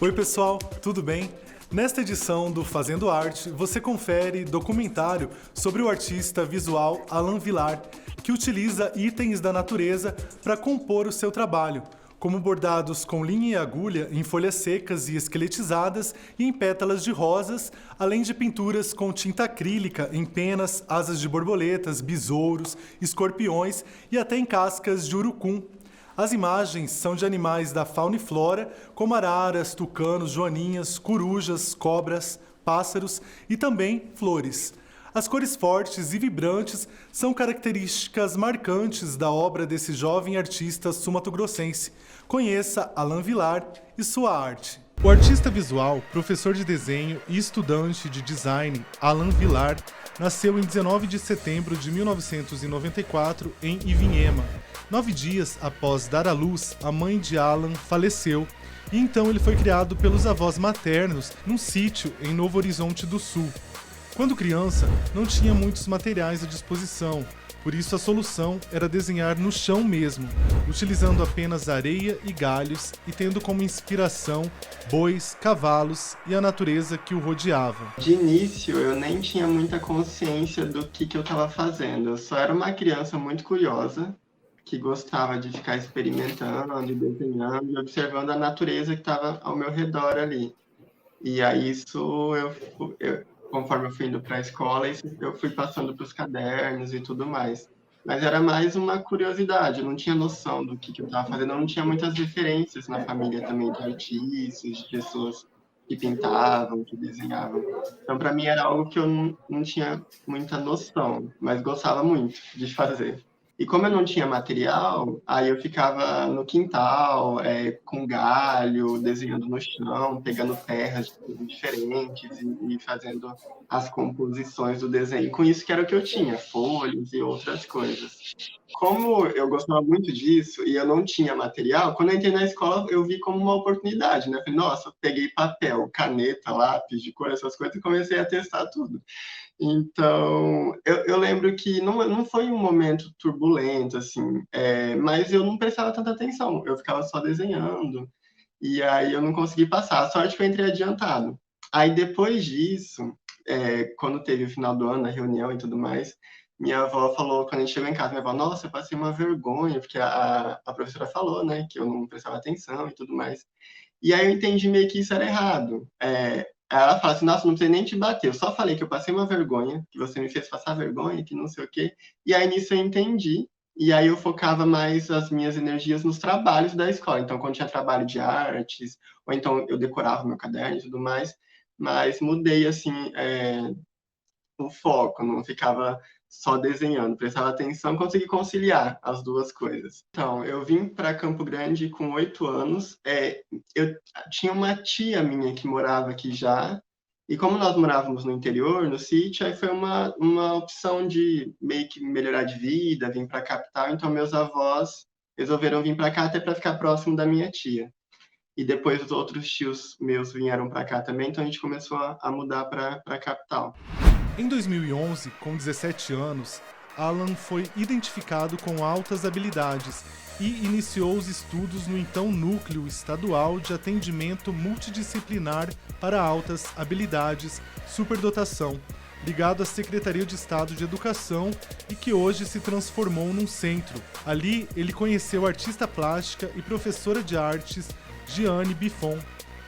Oi pessoal, tudo bem? Nesta edição do Fazendo Arte, você confere documentário sobre o artista visual Alain Villar, que utiliza itens da natureza para compor o seu trabalho, como bordados com linha e agulha em folhas secas e esqueletizadas e em pétalas de rosas, além de pinturas com tinta acrílica em penas, asas de borboletas, besouros, escorpiões e até em cascas de urucum. As imagens são de animais da fauna e flora, como araras, tucanos, joaninhas, corujas, cobras, pássaros e também flores. As cores fortes e vibrantes são características marcantes da obra desse jovem artista sumatogrossense. Conheça Alain Villar e sua arte. O artista visual, professor de desenho e estudante de design Alain Villar nasceu em 19 de setembro de 1994 em Ivinhema. 9 dias após dar à luz, a mãe de Alain faleceu e então ele foi criado pelos avós maternos num sítio em Novo Horizonte do Sul. Quando criança, não tinha muitos materiais à disposição, por isso a solução era desenhar no chão mesmo, utilizando apenas areia e galhos e tendo como inspiração bois, cavalos e a natureza que o rodeava. De início, eu nem tinha muita consciência do que eu estava fazendo. Eu só era uma criança muito curiosa, que gostava de ficar experimentando, de desenhando e observando a natureza que estava ao meu redor ali. E aí isso, conforme eu fui indo para a escola, eu fui passando para os cadernos e tudo mais. Mas era mais uma curiosidade, eu não tinha noção do que eu estava fazendo, eu não tinha muitas referências na família também de artistas, de pessoas que pintavam, que desenhavam. Então, para mim, era algo que eu não tinha muita noção, mas gostava muito de fazer. E como eu não tinha material, aí eu ficava no quintal, com galho, desenhando no chão, pegando terras de cores diferentes e fazendo as composições do desenho. Com isso que era o que eu tinha, folhas e outras coisas. Como eu gostava muito disso e eu não tinha material, quando eu entrei na escola eu vi como uma oportunidade, né? Falei, nossa, eu peguei papel, caneta, lápis de cor, essas coisas e comecei a testar tudo. Então, eu lembro que não foi um momento turbulento, assim, mas eu não prestava tanta atenção, eu ficava só desenhando, e aí eu não consegui passar. A sorte que eu entrei adiantado. Aí depois disso, quando teve o final do ano, a reunião e tudo mais, minha avó falou, quando a gente chegou em casa, minha avó, nossa, eu passei uma vergonha, porque a professora falou, né, que eu não prestava atenção e tudo mais. E aí eu entendi meio que isso era errado. Ela fala assim, nossa, não precisei nem te bater, eu só falei que eu passei uma vergonha, que você me fez passar vergonha, que não sei o quê. E aí nisso eu entendi, e aí eu focava mais as minhas energias nos trabalhos da escola. Então, quando tinha trabalho de artes, ou então eu decorava meu caderno e tudo mais, mas mudei, assim, o foco, não ficava só desenhando, prestava atenção, consegui conciliar as duas coisas. Então, eu vim para Campo Grande com 8 anos. Eu tinha uma tia minha que morava aqui já, e como nós morávamos no interior, no sítio, aí foi uma opção de meio que melhorar de vida, vir para a capital. Então, meus avós resolveram vir para cá até para ficar próximo da minha tia. E depois os outros tios meus vieram para cá também, então a gente começou a mudar para a capital. Em 2011, com 17 anos, Alan foi identificado com altas habilidades e iniciou os estudos no então Núcleo Estadual de Atendimento Multidisciplinar para Altas Habilidades, Superdotação, ligado à Secretaria de Estado de Educação e que hoje se transformou num centro. Ali, ele conheceu a artista plástica e professora de artes Giane Biffon,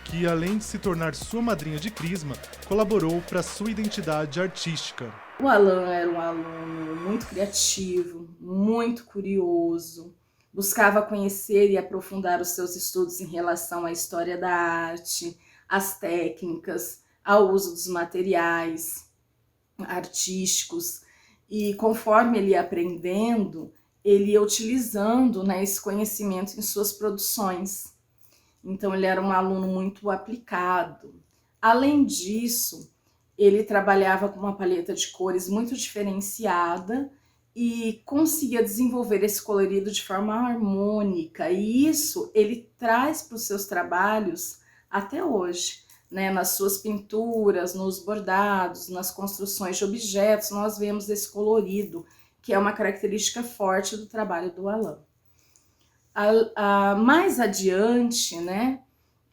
que, além de se tornar sua madrinha de crisma, colaborou para sua identidade artística. O Alain era um aluno muito criativo, muito curioso, buscava conhecer e aprofundar os seus estudos em relação à história da arte, às técnicas, ao uso dos materiais artísticos, e conforme ele ia aprendendo, ele ia utilizando, né, esse conhecimento em suas produções. Então, ele era um aluno muito aplicado. Além disso, ele trabalhava com uma paleta de cores muito diferenciada e conseguia desenvolver esse colorido de forma harmônica. E isso ele traz para os seus trabalhos até hoje, né? Nas suas pinturas, nos bordados, nas construções de objetos, nós vemos esse colorido, que é uma característica forte do trabalho do Alain. Mais adiante, né,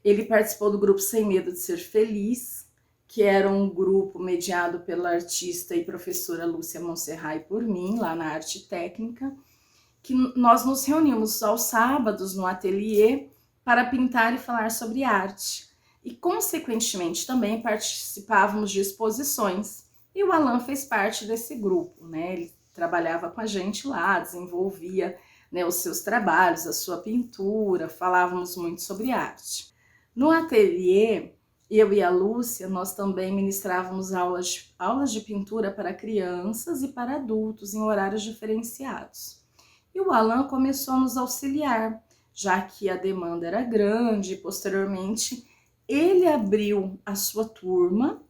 Ele participou do grupo Sem Medo de Ser Feliz, que era um grupo mediado pela artista e professora Lúcia Monserrat e por mim, lá na Arte Técnica, que nós nos reunimos aos sábados no ateliê para pintar e falar sobre arte. E, consequentemente, também participávamos de exposições. E o Alan fez parte desse grupo, né? Ele trabalhava com a gente lá, desenvolvia, né, os seus trabalhos, a sua pintura, falávamos muito sobre arte. No ateliê, eu e a Lúcia, nós também ministrávamos aulas de pintura para crianças e para adultos em horários diferenciados. E o Alan começou a nos auxiliar, já que a demanda era grande, e posteriormente ele abriu a sua turma,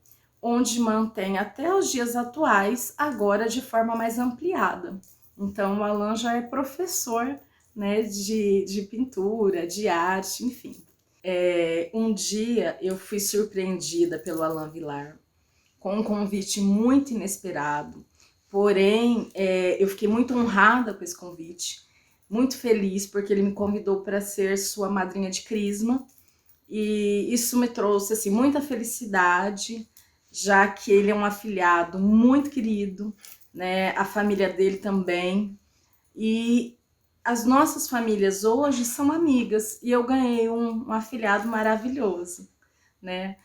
onde mantém até os dias atuais, agora de forma mais ampliada. Então o Alan já é professor, né, de pintura, de arte, enfim. Um dia eu fui surpreendida pelo Alan Vilar com um convite muito inesperado, porém eu fiquei muito honrada com esse convite, muito feliz porque ele me convidou para ser sua madrinha de crisma, e isso me trouxe assim, muita felicidade, já que ele é um afilhado muito querido, né? A família dele também, e as nossas famílias hoje são amigas, e eu ganhei um afilhado maravilhoso, né?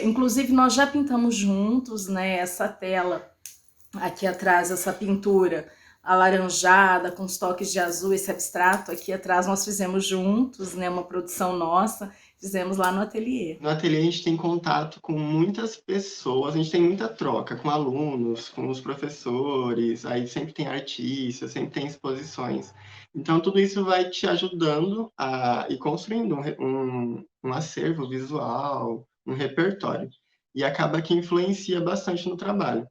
Inclusive nós já pintamos juntos, né? Essa tela aqui atrás, essa pintura alaranjada com os toques de azul, esse abstrato aqui atrás nós fizemos juntos, né? Uma produção nossa, fizemos lá no ateliê. No ateliê a gente tem contato com muitas pessoas, a gente tem muita troca com alunos, com os professores, aí sempre tem artistas, sempre tem exposições. Então tudo isso vai te ajudando a ir construindo um acervo visual, um repertório. E acaba que influencia bastante no trabalho.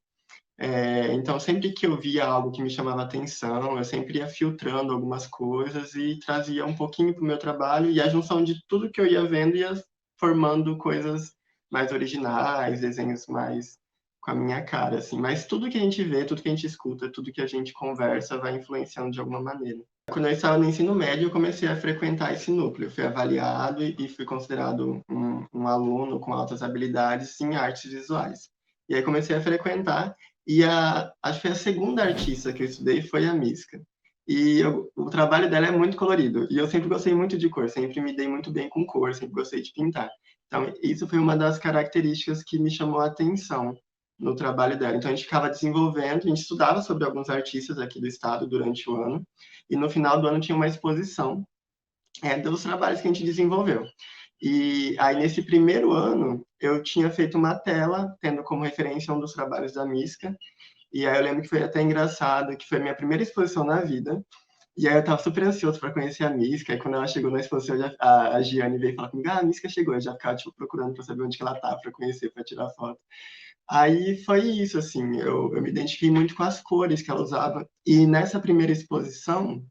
Então, sempre que eu via algo que me chamava atenção, eu sempre ia filtrando algumas coisas e trazia um pouquinho para o meu trabalho, e a junção de tudo que eu ia vendo ia formando coisas mais originais, desenhos mais com a minha cara, assim. Mas tudo que a gente vê, tudo que a gente escuta, tudo que a gente conversa vai influenciando de alguma maneira. Quando eu estava no ensino médio, eu comecei a frequentar esse núcleo. Fui avaliado e fui considerado um aluno com altas habilidades em artes visuais. E aí comecei a frequentar, e acho que foi a segunda artista que eu estudei foi a Miska. E o trabalho dela é muito colorido. E eu sempre gostei muito de cor, sempre me dei muito bem com cor, sempre gostei de pintar. Então, isso foi uma das características que me chamou a atenção no trabalho dela. Então, a gente ficava desenvolvendo, a gente estudava sobre alguns artistas aqui do estado durante o ano, e no final do ano tinha uma exposição dos trabalhos que a gente desenvolveu. E aí, nesse primeiro ano, eu tinha feito uma tela, tendo como referência um dos trabalhos da Miska, e aí eu lembro que foi até engraçado, que foi a minha primeira exposição na vida, e aí eu tava super ansioso para conhecer a Miska, e quando ela chegou na exposição, a Giane veio falar comigo, a Miska chegou, eu já ficava tipo, procurando para saber onde que ela tá, para conhecer, para tirar foto. Aí foi isso, assim, eu me identifiquei muito com as cores que ela usava, e nessa primeira exposição,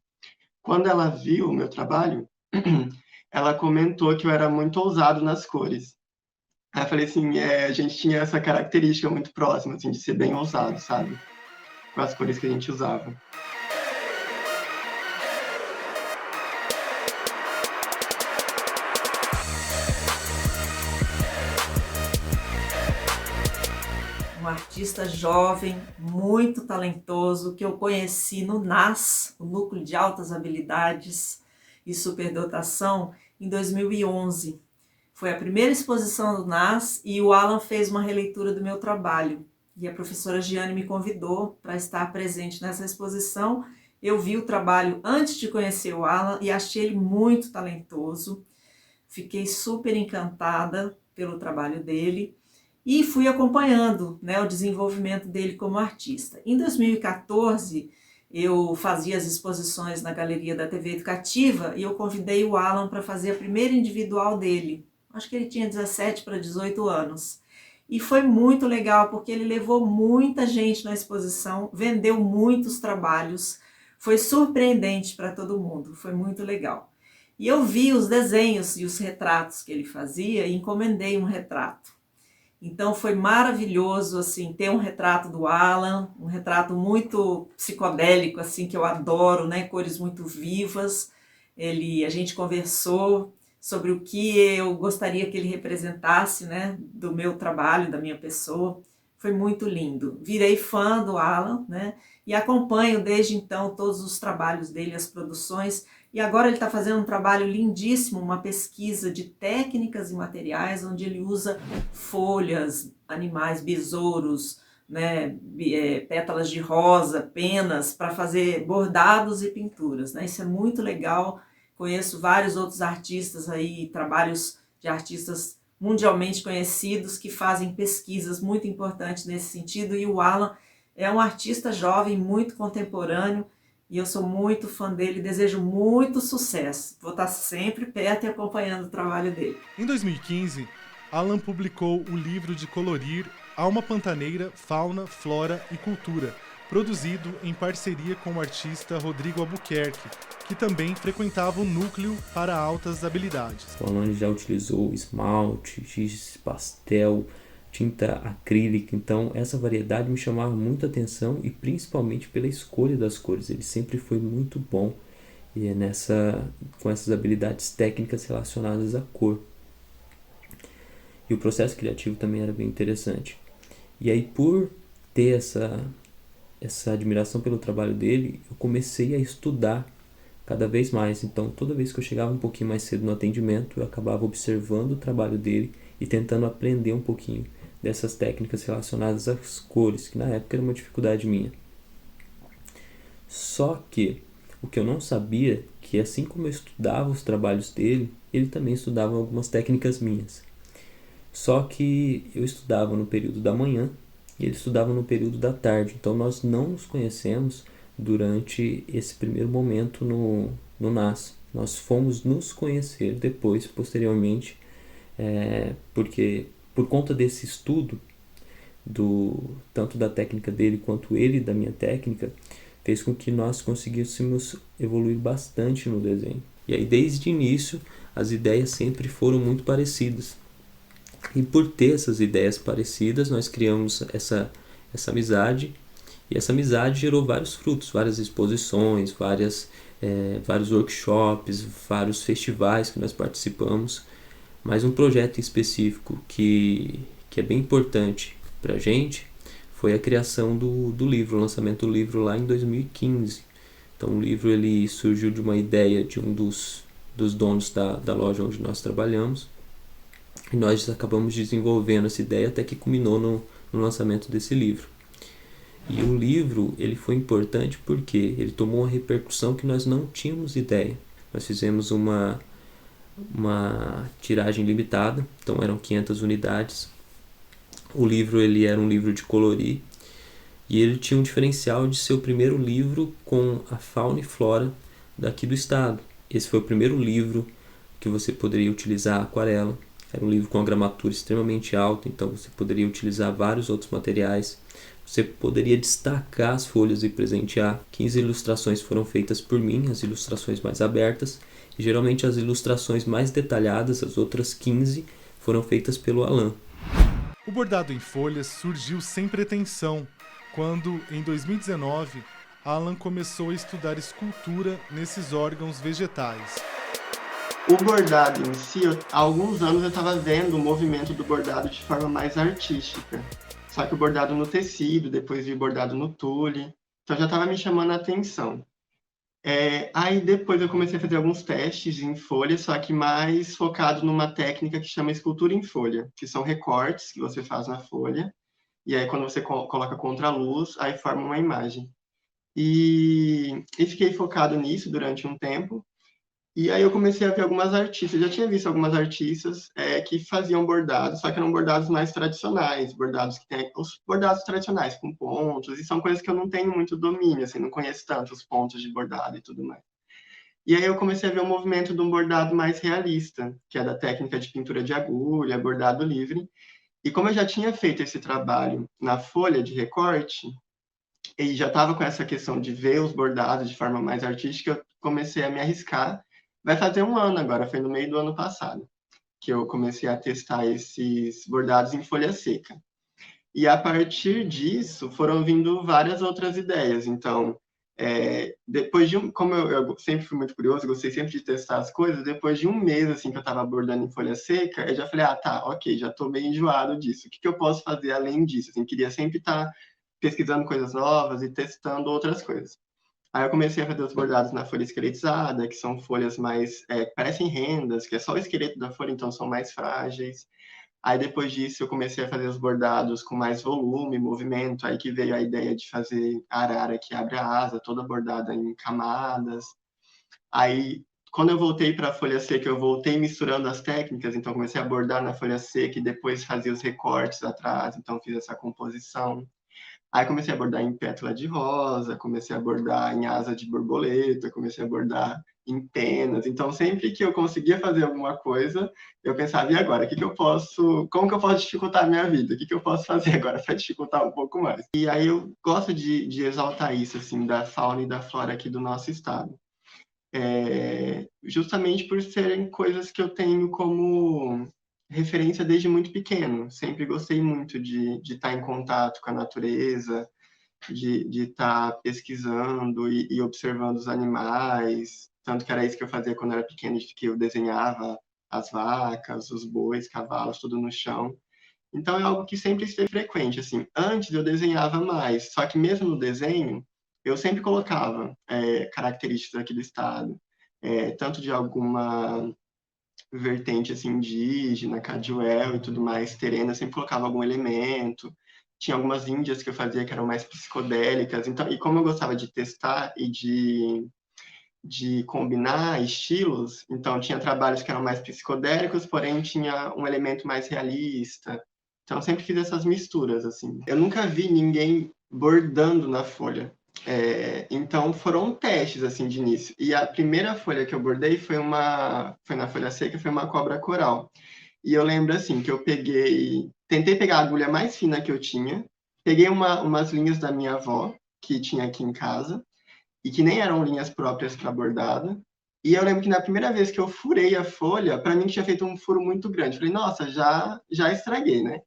quando ela viu o meu trabalho, ela comentou que eu era muito ousado nas cores. Aí eu falei assim, a gente tinha essa característica muito próxima, assim, de ser bem ousado, sabe? Com as cores que a gente usava. Um artista jovem, muito talentoso, que eu conheci no NAS, o Núcleo de Altas Habilidades e Superdotação, em 2011. Foi a primeira exposição do NAS e o Alan fez uma releitura do meu trabalho. E a professora Giane me convidou para estar presente nessa exposição. Eu vi o trabalho antes de conhecer o Alan e achei ele muito talentoso. Fiquei super encantada pelo trabalho dele e fui acompanhando, né, o desenvolvimento dele como artista. Em 2014, eu fazia as exposições na Galeria da TV Educativa e eu convidei o Alan para fazer a primeira individual dele. Acho que ele tinha 17 para 18 anos. E foi muito legal porque ele levou muita gente na exposição, vendeu muitos trabalhos, foi surpreendente para todo mundo, foi muito legal. E eu vi os desenhos e os retratos que ele fazia e encomendei um retrato. Então foi maravilhoso assim ter um retrato do Alan, um retrato muito psicodélico assim que eu adoro, né, cores muito vivas. A gente conversou sobre o que eu gostaria que ele representasse, né, do meu trabalho, da minha pessoa. Foi muito lindo. Virei fã do Alan, né, e acompanho desde então todos os trabalhos dele, as produções, e agora ele está fazendo um trabalho lindíssimo, uma pesquisa de técnicas e materiais, onde ele usa folhas, animais, besouros, né, pétalas de rosa, penas, para fazer bordados e pinturas, né? Isso é muito legal. Conheço vários outros artistas aí, trabalhos de artistas mundialmente conhecidos que fazem pesquisas muito importantes nesse sentido, e o Alan é um artista jovem, muito contemporâneo, e eu sou muito fã dele, desejo muito sucesso. Vou estar sempre perto e acompanhando o trabalho dele. Em 2015, Alan publicou o livro de colorir Alma Pantaneira, Fauna, Flora e Cultura, produzido em parceria com o artista Rodrigo Albuquerque, que também frequentava o núcleo para altas habilidades. O Alan já utilizou esmalte, giz, pastel, tinta acrílica, então essa variedade me chamava muita atenção, e principalmente pela escolha das cores. Ele sempre foi muito bom com essas habilidades técnicas relacionadas à cor. E o processo criativo também era bem interessante. E aí, por ter essa admiração pelo trabalho dele, eu comecei a estudar cada vez mais. Então, toda vez que eu chegava um pouquinho mais cedo no atendimento, eu acabava observando o trabalho dele e tentando aprender um pouquinho dessas técnicas relacionadas às cores, que na época era uma dificuldade minha. Só que o que eu não sabia, que assim como eu estudava os trabalhos dele, ele também estudava algumas técnicas minhas. Só que eu estudava no período da manhã e ele estudava no período da tarde. Então nós não nos conhecemos durante esse primeiro momento no NAS. Nós fomos nos conhecer depois, posteriormente, porque por conta desse estudo, tanto da técnica dele quanto ele da minha técnica, fez com que nós conseguíssemos evoluir bastante no desenho. E aí, desde o início, as ideias sempre foram muito parecidas. E por ter essas ideias parecidas, nós criamos essa amizade. E essa amizade gerou vários frutos, várias exposições, vários workshops, vários festivais que nós participamos. Mas um projeto em específico que é bem importante para a gente foi a criação do livro, o lançamento do livro lá em 2015. Então o livro ele surgiu de uma ideia de um dos donos da loja onde nós trabalhamos. E nós acabamos desenvolvendo essa ideia até que culminou no lançamento desse livro. E o livro ele foi importante porque ele tomou uma repercussão que nós não tínhamos ideia. Nós fizemos uma tiragem limitada, então eram 500 unidades. O livro ele era um livro de colorir e ele tinha um diferencial de ser o primeiro livro com a fauna e flora daqui do estado. Esse foi o primeiro livro que você poderia utilizar aquarela. Era um livro com uma gramatura extremamente alta, então você poderia utilizar vários outros materiais. Você poderia destacar as folhas e presentear. 15 ilustrações foram feitas por mim, as ilustrações mais abertas. E geralmente as ilustrações mais detalhadas, as outras 15, foram feitas pelo Alan. O bordado em folhas surgiu sem pretensão, quando, em 2019, Alan começou a estudar escultura nesses órgãos vegetais. O bordado em si, há alguns anos eu estava vendo o movimento do bordado de forma mais artística. Só que o bordado no tecido, depois vi o bordado no tule, então já estava me chamando a atenção. Aí depois eu comecei a fazer alguns testes em folha, só que mais focado numa técnica que chama escultura em folha, que são recortes que você faz na folha, e aí quando você coloca contra a luz, aí forma uma imagem. E fiquei focado nisso durante um tempo, e aí eu comecei a ver algumas artistas, eu já tinha visto algumas artistas que faziam bordados, só que eram bordados mais tradicionais, bordados que tem os bordados tradicionais com pontos, e são coisas que eu não tenho muito domínio, assim, não conheço tanto os pontos de bordado e tudo mais. E aí eu comecei a ver o movimento de um bordado mais realista, que é da técnica de pintura de agulha, bordado livre, e como eu já tinha feito esse trabalho na folha de recorte, e já estava com essa questão de ver os bordados de forma mais artística, eu comecei a me arriscar. Vai fazer um ano agora, foi no meio do ano passado, que eu comecei a testar esses bordados em folha seca. E a partir disso, foram vindo várias outras ideias. Então, Depois de como eu sempre fui muito curioso, gostei sempre de testar as coisas, depois de um mês, assim, que eu estava bordando em folha seca, eu já falei, tá, ok, já estou meio enjoado disso. O que eu posso fazer além disso? Assim, queria sempre estar pesquisando coisas novas e testando outras coisas. Aí eu comecei a fazer os bordados na folha esqueletizada, que são folhas mais, parecem rendas, que é só o esqueleto da folha, então são mais frágeis. Aí depois disso eu comecei a fazer os bordados com mais volume, movimento, aí que veio a ideia de fazer a arara que abre a asa, toda bordada em camadas. Aí quando eu voltei para a folha seca, eu voltei misturando as técnicas, então comecei a bordar na folha seca e depois fazia os recortes atrás, então fiz essa composição. Aí comecei a bordar em pétala de rosa, comecei a bordar em asa de borboleta, comecei a bordar em penas. Então, sempre que eu conseguia fazer alguma coisa, eu pensava, e agora? Como que eu posso dificultar a minha vida? O que eu posso fazer agora para dificultar um pouco mais? E aí eu gosto de exaltar isso, assim, da fauna e da flora aqui do nosso estado. Justamente por serem coisas que eu tenho como referência desde muito pequeno. Sempre gostei muito de estar em contato com a natureza, de estar pesquisando e observando os animais. Tanto que era isso que eu fazia quando eu era pequeno, que eu desenhava as vacas, os bois, cavalos, tudo no chão. Então é algo que sempre esteve frequente. Assim, antes eu desenhava mais, só que mesmo no desenho eu sempre colocava características aqui do estado, tanto de alguma vertente assim indígena, Caduel e tudo mais, terena, eu sempre colocava algum elemento. Tinha algumas índias que eu fazia que eram mais psicodélicas. Então, e como eu gostava de testar e de combinar estilos, então tinha trabalhos que eram mais psicodélicos, porém tinha um elemento mais realista. Então, eu sempre fiz essas misturas, assim. Eu nunca vi ninguém bordando na folha. Então, foram testes, assim, de início. E a primeira folha que eu bordei foi na folha seca, foi uma cobra coral. E eu lembro, assim, que eu tentei pegar a agulha mais fina que eu tinha, peguei umas linhas da minha avó, que tinha aqui em casa, e que nem eram linhas próprias para bordado. E eu lembro que na primeira vez que eu furei a folha, para mim tinha feito um furo muito grande. Falei, nossa, já estraguei, né?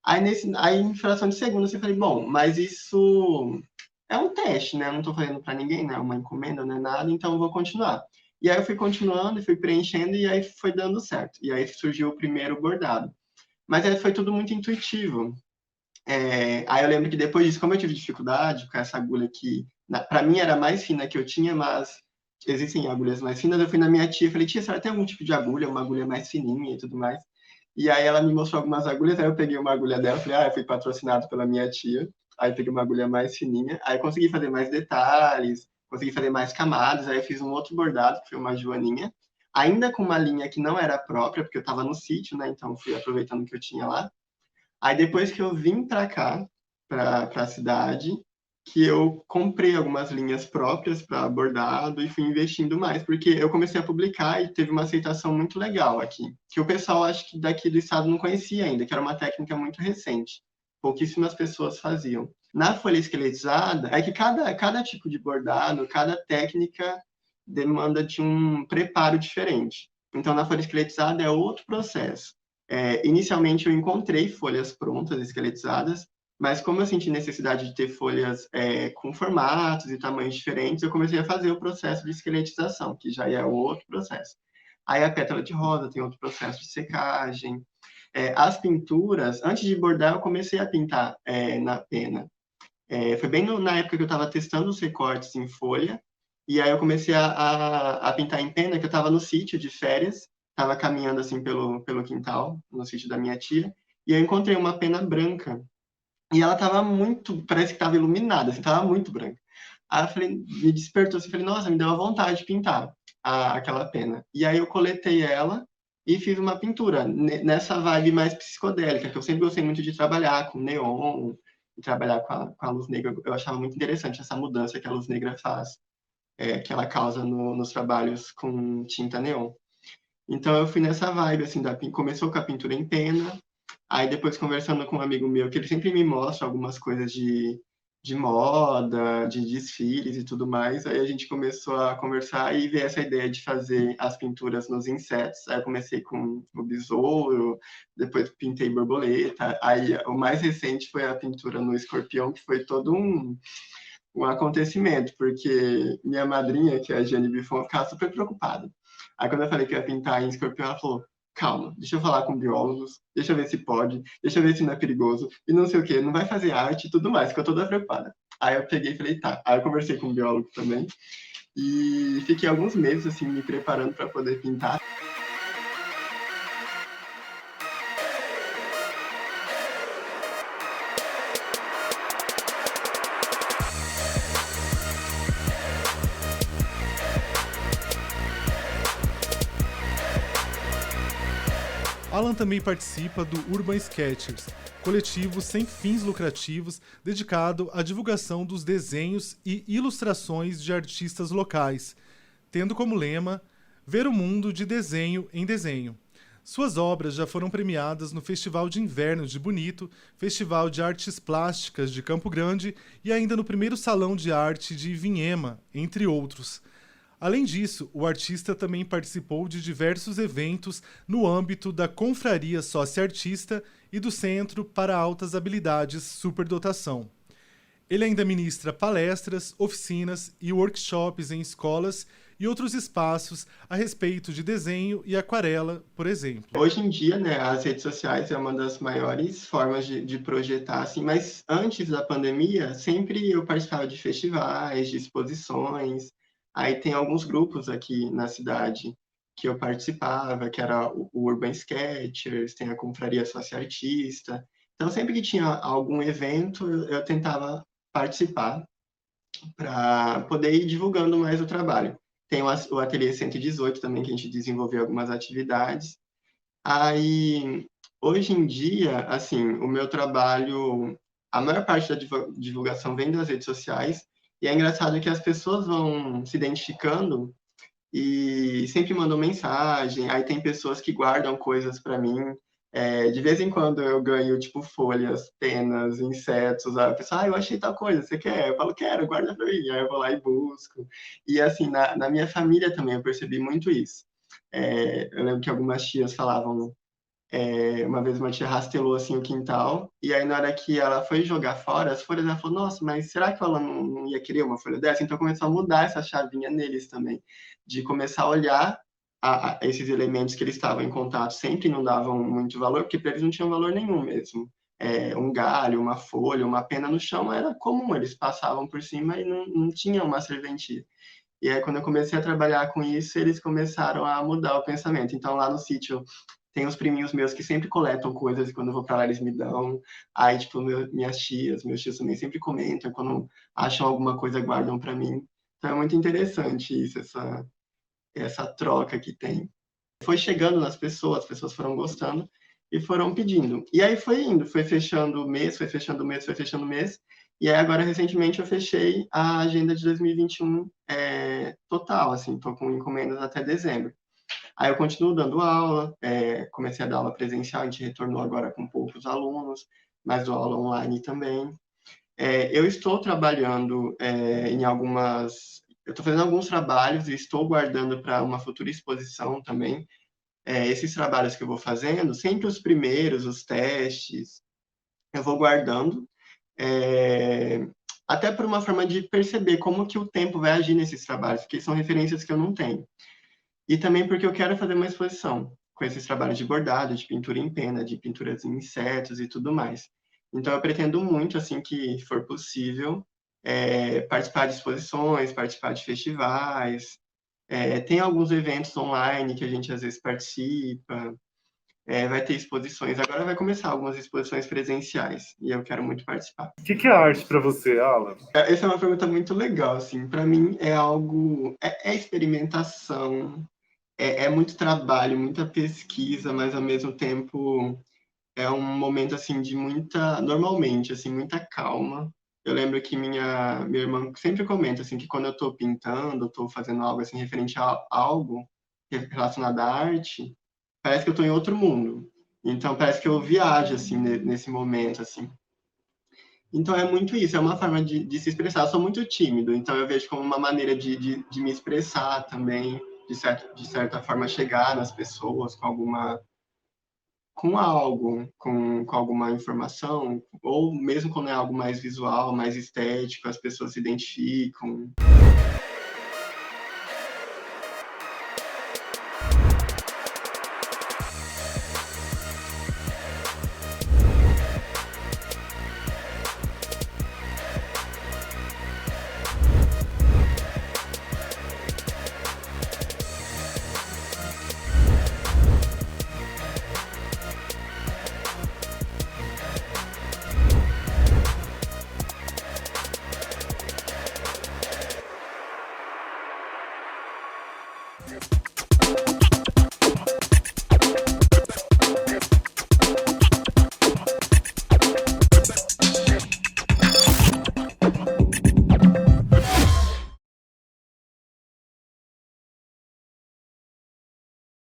Aí em fração de segundos, eu falei, bom, mas isso é um teste, né? Eu não estou fazendo para ninguém, né? Uma encomenda, não é nada, então eu vou continuar. E aí eu fui continuando, fui preenchendo, e aí foi dando certo. E aí surgiu o primeiro bordado. Mas aí foi tudo muito intuitivo. Aí eu lembro que depois disso, como eu tive dificuldade com essa agulha que, para mim, era a mais fina que eu tinha, mas existem agulhas mais finas, eu fui na minha tia e falei, tia, será que tem algum tipo de agulha, uma agulha mais fininha e tudo mais? E aí ela me mostrou algumas agulhas, aí eu peguei uma agulha dela, falei, eu fui patrocinado pela minha tia, aí peguei uma agulha mais fininha, aí consegui fazer mais detalhes, consegui fazer mais camadas, aí eu fiz um outro bordado, que foi uma joaninha, ainda com uma linha que não era própria, porque eu estava no sítio, né, então fui aproveitando o que eu tinha lá. Aí depois que eu vim para cá, para a cidade, que eu comprei algumas linhas próprias para bordado e fui investindo mais, porque eu comecei a publicar e teve uma aceitação muito legal aqui, que o pessoal acho que daqui do estado não conhecia ainda, que era uma técnica muito recente. Pouquíssimas pessoas faziam. Na folha esqueletizada, é que cada tipo de bordado, cada técnica demanda de um preparo diferente. Então, na folha esqueletizada é outro processo. Inicialmente eu encontrei folhas prontas, esqueletizadas, mas como eu senti necessidade de ter folhas com formatos e tamanhos diferentes, eu comecei a fazer o processo de esqueletização, que já é outro processo. Aí a pétala de rosa tem outro processo de secagem. As pinturas, antes de bordar, eu comecei a pintar na pena. Foi bem na época que eu estava testando os recortes em folha, e aí eu comecei a pintar em pena, que eu estava no sítio de férias, estava caminhando assim pelo quintal, no sítio da minha tia, e eu encontrei uma pena branca. E ela estava parece que estava iluminada, assim, estava muito branca. Aí eu falei, me despertou assim, falei, nossa, me deu a vontade de pintar aquela pena. E aí eu coletei ela e fiz uma pintura nessa vibe mais psicodélica, que eu sempre gostei muito de trabalhar com neon, e trabalhar com a luz negra. Eu achava muito interessante essa mudança que a luz negra faz, que ela causa nos trabalhos com tinta neon. Então eu fui nessa vibe, assim, começou com a pintura em pena, aí depois conversando com um amigo meu, que ele sempre me mostra algumas coisas de moda, de desfiles e tudo mais, aí a gente começou a conversar e ver essa ideia de fazer as pinturas nos insetos. Aí eu comecei com o besouro, depois pintei borboleta, aí o mais recente foi a pintura no escorpião, que foi todo um acontecimento, porque minha madrinha, que é a Jane Buffon, ficava super preocupada. Aí quando eu falei que ia pintar em escorpião, ela falou, calma, deixa eu falar com biólogos, deixa eu ver se pode, deixa eu ver se não é perigoso, e não sei o quê, não vai fazer arte e tudo mais, ficou toda preocupada. Aí eu peguei e falei, tá. Aí eu conversei com um biólogo também, e fiquei alguns meses, assim, me preparando para poder pintar. Alan também participa do Urban Sketchers, coletivo sem fins lucrativos dedicado à divulgação dos desenhos e ilustrações de artistas locais, tendo como lema ver o mundo de desenho em desenho. Suas obras já foram premiadas no Festival de Inverno de Bonito, Festival de Artes Plásticas de Campo Grande e ainda no primeiro Salão de Arte de Vinhema, entre outros. Além disso, o artista também participou de diversos eventos no âmbito da Confraria Sócia-Artista e do Centro para Altas Habilidades Superdotação. Ele ainda ministra palestras, oficinas e workshops em escolas e outros espaços a respeito de desenho e aquarela, por exemplo. Hoje em dia, né, as redes sociais é uma das maiores formas de projetar, assim, mas antes da pandemia, sempre eu participava de festivais, de exposições. Aí tem alguns grupos aqui na cidade que eu participava, que era o Urban Sketchers, tem a Confraria Sócia-Artista. Então, sempre que tinha algum evento, eu tentava participar para poder ir divulgando mais o trabalho. Tem o Ateliê 118 também, que a gente desenvolveu algumas atividades. Aí, hoje em dia, assim, o meu trabalho, a maior parte da divulgação vem das redes sociais, e é engraçado que as pessoas vão se identificando e sempre mandam mensagem. Aí tem pessoas que guardam coisas para mim. De vez em quando eu ganho, tipo, folhas, penas, insetos. Aí a pessoa, eu achei tal coisa, você quer? Eu falo, quero, guarda para mim. Aí eu vou lá e busco. E, assim, na minha família também eu percebi muito isso. Eu lembro que algumas tias falavam, uma vez uma tia rastelou assim o quintal, e aí na hora que ela foi jogar fora as folhas, ela falou, nossa, mas será que ela não ia querer uma folha dessa? Então começou a mudar essa chavinha neles também, de começar a olhar esses elementos que eles estavam em contato, sempre não davam muito valor, porque para eles não tinham valor nenhum mesmo. Um galho, uma folha, uma pena no chão era comum, eles passavam por cima e não tinha uma serventia. E aí, quando eu comecei a trabalhar com isso, eles começaram a mudar o pensamento. Então, lá no sítio, tem os priminhos meus que sempre coletam coisas e quando eu vou para lá eles me dão. Aí, tipo, minhas tias, meus tios também sempre comentam. Quando acham alguma coisa, guardam para mim. Então, é muito interessante isso, essa troca que tem. Foi chegando nas pessoas, as pessoas foram gostando e foram pedindo. E aí foi indo, foi fechando o mês, foi fechando o mês, foi fechando o mês. E aí agora, recentemente, eu fechei a agenda de 2021 total, assim, estou com encomendas até dezembro. Aí eu continuo dando aula, comecei a dar aula presencial, a gente retornou agora com poucos alunos, mas dou aula online também. Eu estou trabalhando em algumas... Eu estou fazendo alguns trabalhos e estou guardando para uma futura exposição também. Esses trabalhos que eu vou fazendo, sempre os primeiros, os testes, eu vou guardando, até por uma forma de perceber como que o tempo vai agir nesses trabalhos, porque são referências que eu não tenho. E também porque eu quero fazer uma exposição com esses trabalhos de bordado, de pintura em pena, de pinturas em insetos e tudo mais. Então, eu pretendo muito, assim que for possível, participar de exposições, participar de festivais. Tem alguns eventos online que a gente às vezes participa. Vai ter exposições. Agora vai começar algumas exposições presenciais e eu quero muito participar. O que é arte para você, Alan? Essa é uma pergunta muito legal, assim. Para mim é algo... É experimentação, é muito trabalho, muita pesquisa, mas ao mesmo tempo é um momento assim de normalmente assim, muita calma. Eu lembro que minha irmã sempre comenta assim que quando eu estou pintando, estou fazendo algo assim referente a algo relacionado à arte, parece que eu estou em outro mundo. Então parece que eu viajo assim nesse momento assim. Então é muito isso, é uma forma de se expressar. Eu sou muito tímido, então eu vejo como uma maneira de me expressar também, de certa forma chegar nas pessoas com com algo, com alguma informação, ou mesmo quando é algo mais visual, mais estético, as pessoas se identificam.